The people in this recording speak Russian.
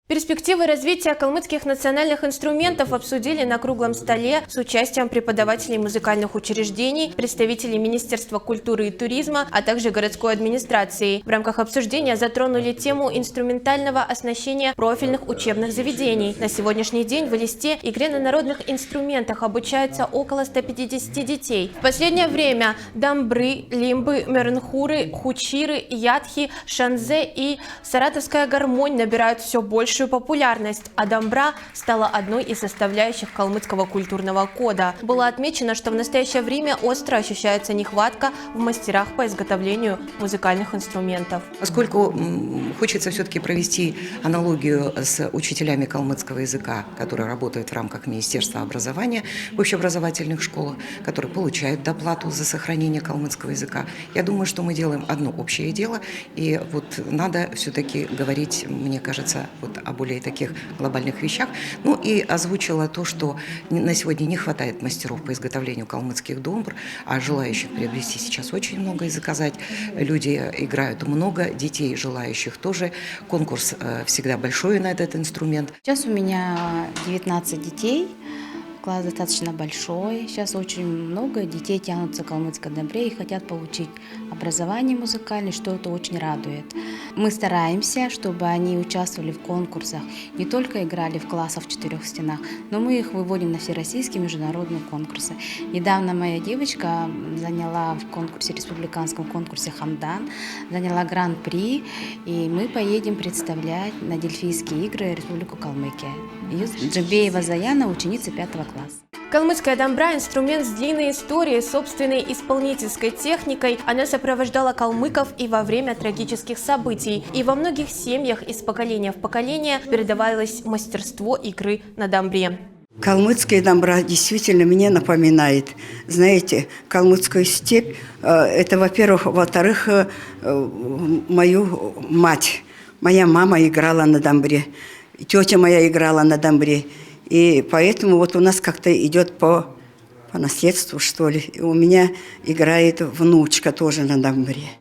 Перспективы развития калмыцких национальных инструментов обсудили на круглом столе с участием преподавателей музыкальных учреждений, представителей Министерства культуры и туризма, а также городской администрации. В рамках обсуждения затронули тему инструментального оснащения профильных учебных заведений. На сегодняшний день в Элисте игре на народных инструментах обучаются около 150 детей. В последнее время дамбры, лимбы, мернхуры, хучиры, ядхи, шанзе и саратовская гармонь набирают все большую популярность, а дамбра стала одной из составляющих калмыцкого культурного кода. Было отмечено, что в настоящее время остро ощущается нехватка в мастерах по изготовлению музыкальных инструментов. Поскольку хочется все-таки провести аналогию с учителями калмыцкого языка, которые работают в рамках Министерства образования в общеобразовательных школах, которые получают доплату за сохранение калмыцкого языка, я думаю, что мы делаем одно общее дело, и вот надо все-таки говорить, мне кажется, вот о более таких глобальных вещах. Ну и озвучила то, что на сегодня не хватает мастеров по изготовлению калмыцких домбр, а желающих приобрести сейчас очень много и заказать. Люди играют много, детей желающих тоже. Конкурс всегда большой на этот инструмент. Сейчас у меня 19 детей. Класс достаточно большой. Сейчас очень много детей тянутся к калмыцкой домбре и хотят получить образование музыкальное, что это очень радует. Мы стараемся, чтобы они участвовали в конкурсах, не только играли в классах в 4 стенах, но мы их выводим на всероссийские международные конкурсы. Недавно моя девочка заняла в конкурсе, республиканском конкурсе «Хамдан», заняла гран-при, и мы поедем представлять на Дельфийские игры Республику Калмыкия. Джабеева Заяна, ученица 5 класса. Калмыцкая дамбра – инструмент с длинной историей, собственной исполнительской техникой. Она сопровождала калмыков и во время трагических событий. И во многих семьях из поколения в поколение передавалось мастерство игры на дамбре. Калмыцкая дамбра действительно мне напоминает, знаете, калмыцкую степь. Это, во-первых. Во-вторых, мою мать. Моя мама играла на дамбре, тетя моя играла на дамбре. И поэтому вот у нас как-то идет по наследству, что ли. И у меня играет внучка тоже на дамбре.